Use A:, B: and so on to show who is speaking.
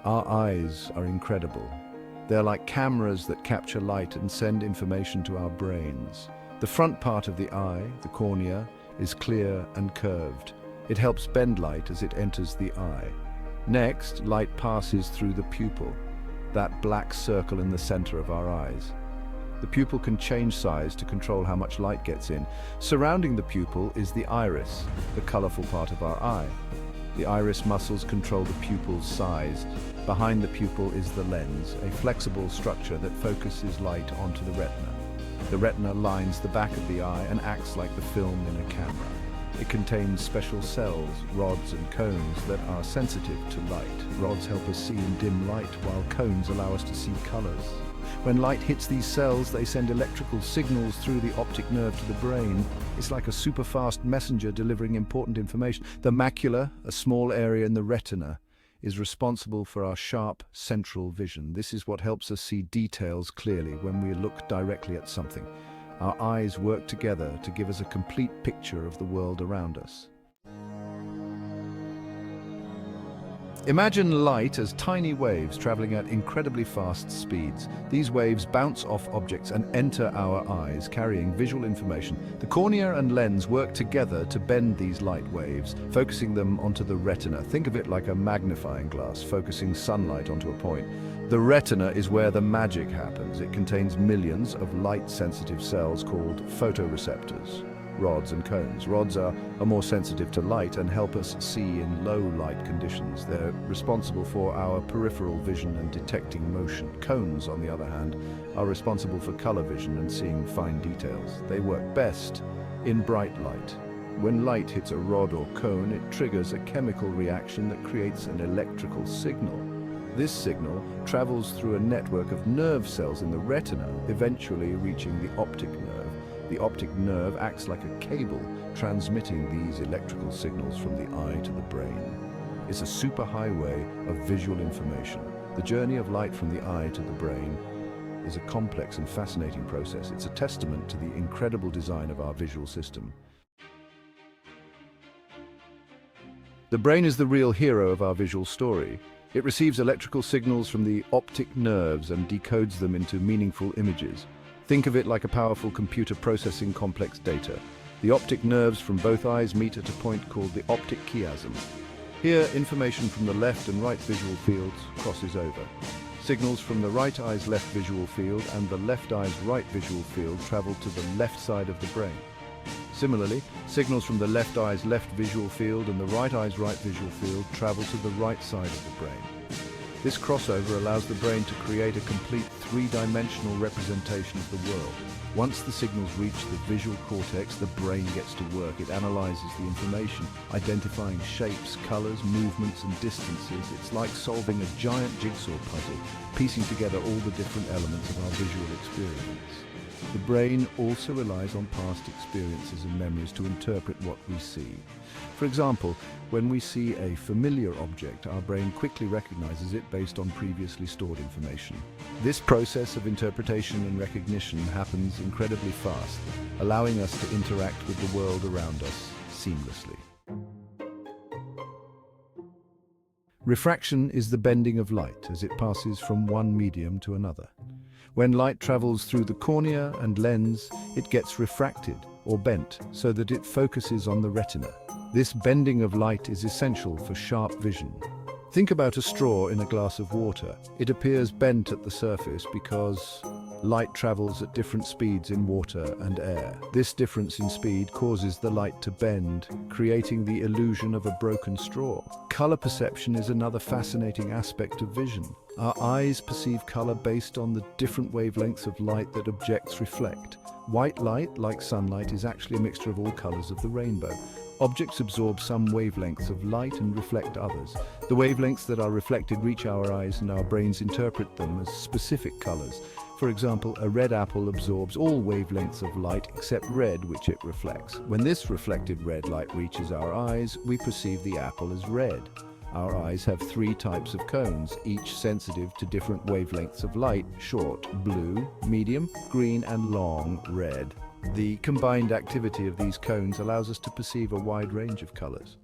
A: Our eyes are incredible. They're like cameras that capture light and send information to our brains. The front part of the eye, the cornea, is clear and curved. It helps bend light as it enters the eye. Next, light passes through the pupil, that black circle in the center of our eyes. The pupil can change size to control how much light gets in. Surrounding the pupil is the iris, the colorful part of our eye. The iris muscles control the pupil's size. Behind the pupil is the lens, a flexible structure that focuses light onto the retina. The retina lines the back of the eye and acts like the film in a camera. It contains special cells, rods and cones that are sensitive to light. Rods help us see in dim light, while cones allow us to see colors. When light hits these cells, they send electrical signals through the optic nerve to the brain. It's like a super-fast messenger delivering important information. The macula, a small area in the retina, is responsible for our sharp central vision. This is what helps us see details clearly when we look directly at something. Our eyes work together to give us a complete picture of the world around us. Imagine light as tiny waves traveling at incredibly fast speeds. These waves bounce off objects and enter our eyes, carrying visual information. The cornea and lens work together to bend these light waves, focusing them onto the retina. Think of it like a magnifying glass, focusing sunlight onto a point. The retina is where the magic happens. It contains millions of light-sensitive cells called photoreceptors. Rods and cones. Rods are more sensitive to light and help us see in low light conditions. They're responsible for our peripheral vision and detecting motion. Cones, on the other hand, are responsible for color vision and seeing fine details. They work best in bright light. When light hits a rod or cone, it triggers a chemical reaction that creates an electrical signal. This signal travels through a network of nerve cells in the retina, eventually reaching the optic nerve. The optic nerve acts like a cable, transmitting these electrical signals from the eye to the brain. It's a superhighway of visual information. The journey of light from the eye to the brain is a complex and fascinating process. It's a testament to the incredible design of our visual system. The brain is the real hero of our visual story. It receives electrical signals from the optic nerves and decodes them into meaningful images. Think of it like a powerful computer processing complex data. The optic nerves from both eyes meet at a point called the optic chiasm. Here, information from the left and right visual fields crosses over. Signals from the right eye's left visual field and the left eye's right visual field travel to the left side of the brain. Similarly, signals from the left eye's left visual field and the right eye's right visual field travel to the right side of the brain. This crossover allows the brain to create a complete three-dimensional representation of the world. Once the signals reach the visual cortex, the brain gets to work. It analyzes the information, identifying shapes, colors, movements, and distances. It's like solving a giant jigsaw puzzle, piecing together all the different elements of our visual experience. The brain also relies on past experiences and memories to interpret what we see. For example, when we see a familiar object, our brain quickly recognizes it based on previously stored information. This process of interpretation and recognition happens incredibly fast, allowing us to interact with the world around us seamlessly. Refraction is the bending of light as it passes from one medium to another. When light travels through the cornea and lens, it gets refracted or bent so that it focuses on the retina. This bending of light is essential for sharp vision. Think about a straw in a glass of water. It appears bent at the surface because light travels at different speeds in water and air. This difference in speed causes the light to bend, creating the illusion of a broken straw. Color perception is another fascinating aspect of vision. Our eyes perceive color based on the different wavelengths of light that objects reflect. White light, like sunlight, is actually a mixture of all colors of the rainbow. Objects absorb some wavelengths of light and reflect others. The wavelengths that are reflected reach our eyes and our brains interpret them as specific colors. For example, a red apple absorbs all wavelengths of light except red, which it reflects. When this reflected red light reaches our eyes, we perceive the apple as red. Our eyes have three types of cones, each sensitive to different wavelengths of light: short, blue; medium, green; and long, red. The combined activity of these cones allows us to perceive a wide range of colors.